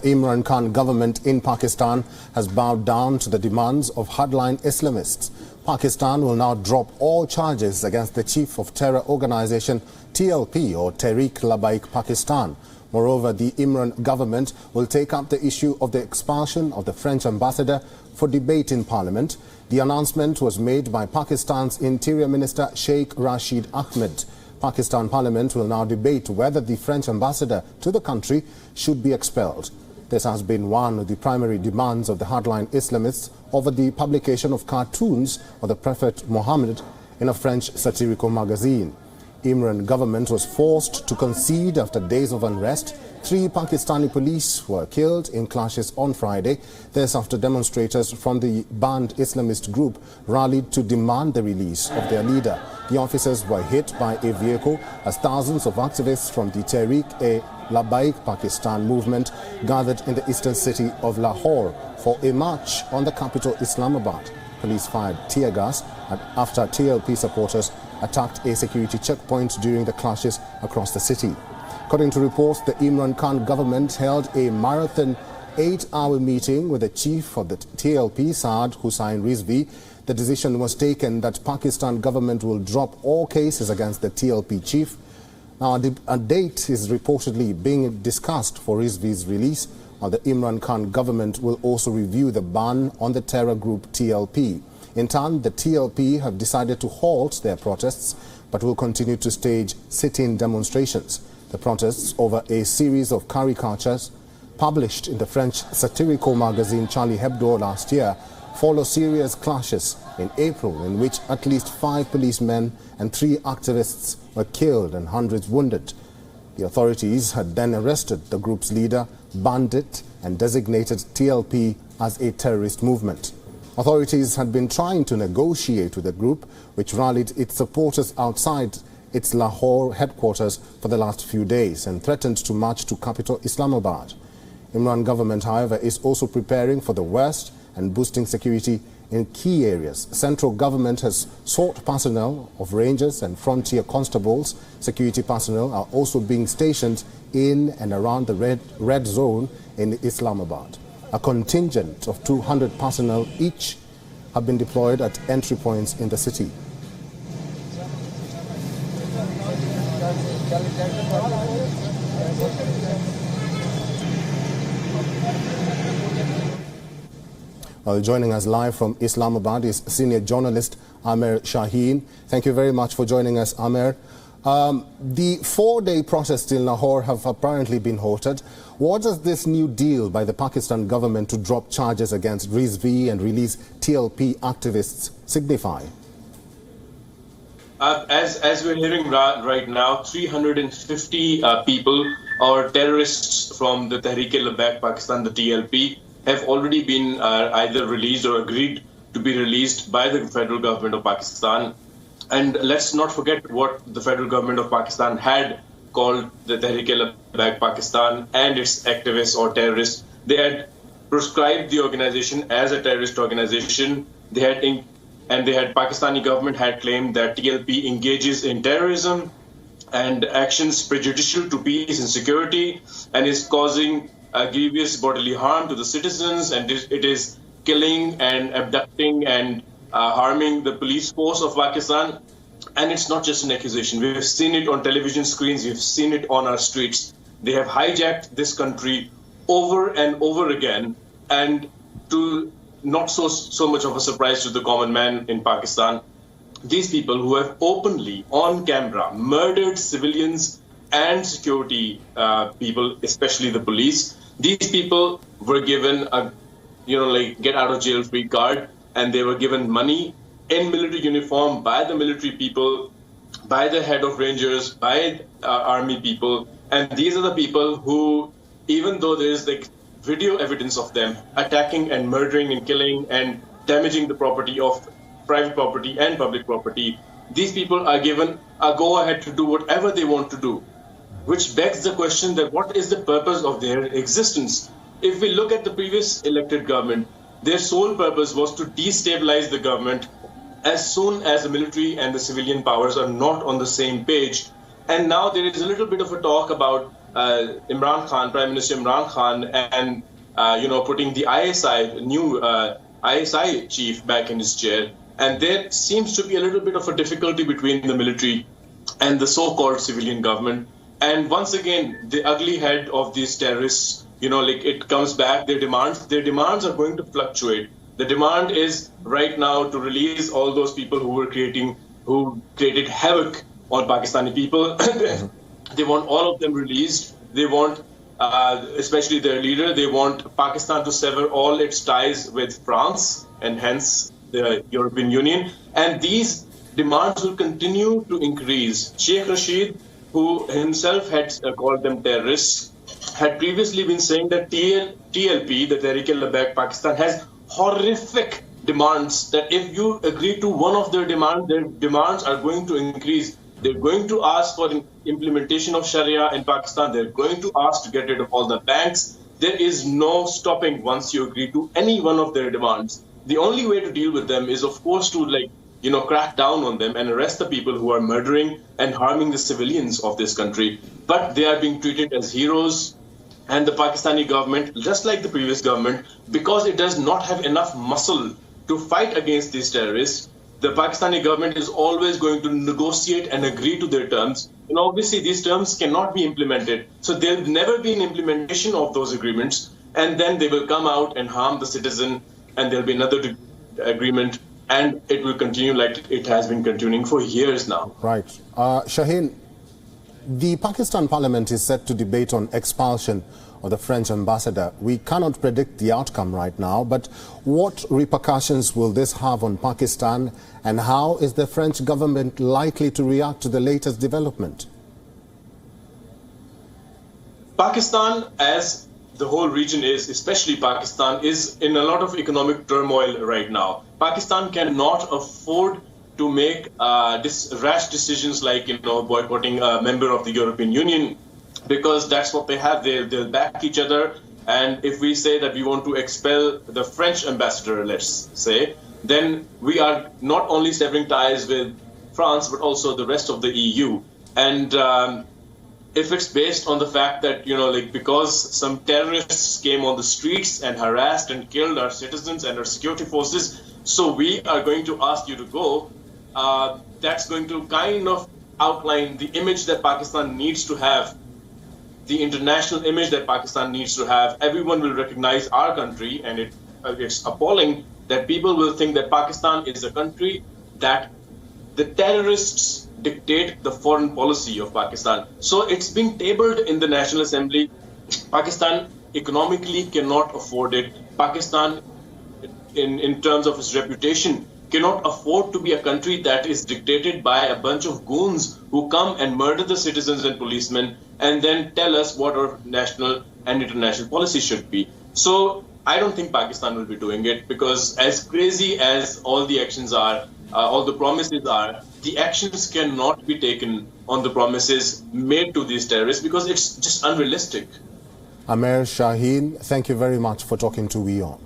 Imran Khan government in Pakistan has bowed down to the demands of hardline Islamists. Pakistan will now drop all charges against the chief of terror organization TLP or Tehreek-e-Labbaik Pakistan. Moreover, the Imran government will take up the issue of the expulsion of the French ambassador for debate in parliament. The announcement was made by Pakistan's Interior Minister Sheikh Rashid Ahmed. Pakistan Parliament will now debate whether the French ambassador to the country should be expelled. This has been one of the primary demands of the hardline Islamists over the publication of cartoons of the Prophet Muhammad in a French satirical magazine. Imran government was forced to concede after days of unrest. 3 Pakistani police were killed in clashes on Friday. This after demonstrators from the banned Islamist group rallied to demand the release of their leader. The officers were hit by a vehicle as thousands of activists from the Tehreek-e-Labbaik Pakistan movement gathered in the eastern city of Lahore for a march on the capital Islamabad. Police fired tear gas after TLP supporters attacked a security checkpoint during the clashes across the city. According to reports, the Imran Khan government held a marathon 8-hour meeting with the chief of the TLP, Saad Hussain Rizvi. The decision was taken that Pakistan government will drop all cases against the TLP chief. Now, a date is reportedly being discussed for Rizvi's release. The Imran Khan government will also review the ban on the terror group TLP. In turn, the TLP have decided to halt their protests but will continue to stage sit-in demonstrations. The protests over a series of caricatures published in the French satirical magazine Charlie Hebdo last year follow serious clashes in April in which at least 5 policemen and 3 activists were killed and hundreds wounded. The authorities had then arrested the group's leader, banned it, and designated TLP as a terrorist movement. Authorities had been trying to negotiate with the group, which rallied its supporters outside its Lahore headquarters for the last few days and threatened to march to capital Islamabad. Imran government, however, is also preparing for the worst and boosting security in key areas. Central government has sought personnel of rangers and frontier constables. Security personnel are also being stationed in and around the red zone in Islamabad. A contingent of 200 personnel each have been deployed at entry points in the city. Well, joining us live from Islamabad is senior journalist Amer Shaheen. Thank you very much for joining us, Amer. The 4-day protests in Lahore have apparently been halted. What does this new deal by the Pakistan government to drop charges against Rizvi and release TLP activists signify? As we're hearing right now, 350 people or terrorists from the Tehreek-e-Labbaik Pakistan, the TLP, have already been either released or agreed to be released by the federal government of Pakistan. And let's not forget what the federal government of Pakistan had called the Tehreek-e-Labbaik Pakistan and its activists or terrorists. They had proscribed the organization as a terrorist organization. Pakistani government had claimed that TLP engages in terrorism and actions prejudicial to peace and security and is causing grievous bodily harm to the citizens, and it is killing and abducting and harming the police force of Pakistan. And it's not just an accusation. We've seen it on television screens. We've seen it on our streets. They have hijacked this country over and over again, and to not so much of a surprise to the common man in Pakistan, these people who have openly on camera murdered civilians and security people, especially the police, these people were given a get out of jail free card, and they were given money in military uniform by the military people, by the head of rangers, by army people. And these are the people who, even though there is video evidence of them attacking and murdering and killing and damaging the property of private property and public property, these people are given a go-ahead to do whatever they want to do, which begs the question that what is the purpose of their existence? If we look at the previous elected government, their sole purpose was to destabilize the government as soon as the military and the civilian powers are not on the same page. And now there is a little bit of a talk about Imran Khan, Prime Minister Imran Khan, and putting the new ISI chief back in his chair. And there seems to be a little bit of a difficulty between the military and the so-called civilian government. And once again, the ugly head of these terrorists, it comes back. Their demands are going to fluctuate. The demand is right now to release all those people who created havoc on Pakistani people. They want all of them released. They want, especially their leader, they want Pakistan to sever all its ties with France and hence the European Union. And these demands will continue to increase. Sheikh Rashid, who himself had called them terrorists, had previously been saying that TLP, the Tehreek-e-Labbaik Pakistan, has horrific demands, that if you agree to one of their demands are going to increase. They're going to ask for implementation of Sharia in Pakistan. They're going to ask to get rid of all the banks. There is no stopping once you agree to any one of their demands. The only way to deal with them is, of course, to crack down on them and arrest the people who are murdering and harming the civilians of this country. But they are being treated as heroes. And the Pakistani government, just like the previous government, because it does not have enough muscle to fight against these terrorists, the Pakistani government is always going to negotiate and agree to their terms. And obviously, these terms cannot be implemented. So there'll never be an implementation of those agreements. And then they will come out and harm the citizen. And there'll be another agreement. And it will continue like it has been continuing for years now. Right. Shaheen, the Pakistan parliament is set to debate on expulsion of the French ambassador. We cannot predict the outcome right now, but what repercussions will this have on Pakistan, and how is the French government likely to react to the latest development? Pakistan, as the whole region is, especially Pakistan, is in a lot of economic turmoil right now. Pakistan cannot afford to make rash decisions like boycotting a member of the European Union, because that's what they have. They'll back each other. And if we say that we want to expel the French ambassador, let's say, then we are not only severing ties with France, but also the rest of the EU. And if it's based on the fact that, because some terrorists came on the streets and harassed and killed our citizens and our security forces, so we are going to ask you to go, that's going to kind of outline the image that Pakistan needs to have, the international image that Pakistan needs to have. Everyone will recognize our country, and it's appalling that people will think that Pakistan is a country that the terrorists dictate the foreign policy of Pakistan. So it's being tabled in the National Assembly. Pakistan economically cannot afford it. Pakistan, in terms of its reputation, cannot afford to be a country that is dictated by a bunch of goons who come and murder the citizens and policemen and then tell us what our national and international policy should be. So I don't think Pakistan will be doing it, because as crazy as all the actions are, all the promises are, the actions cannot be taken on the promises made to these terrorists, because it's just unrealistic. Amer Shaheen, thank you very much for talking to WION.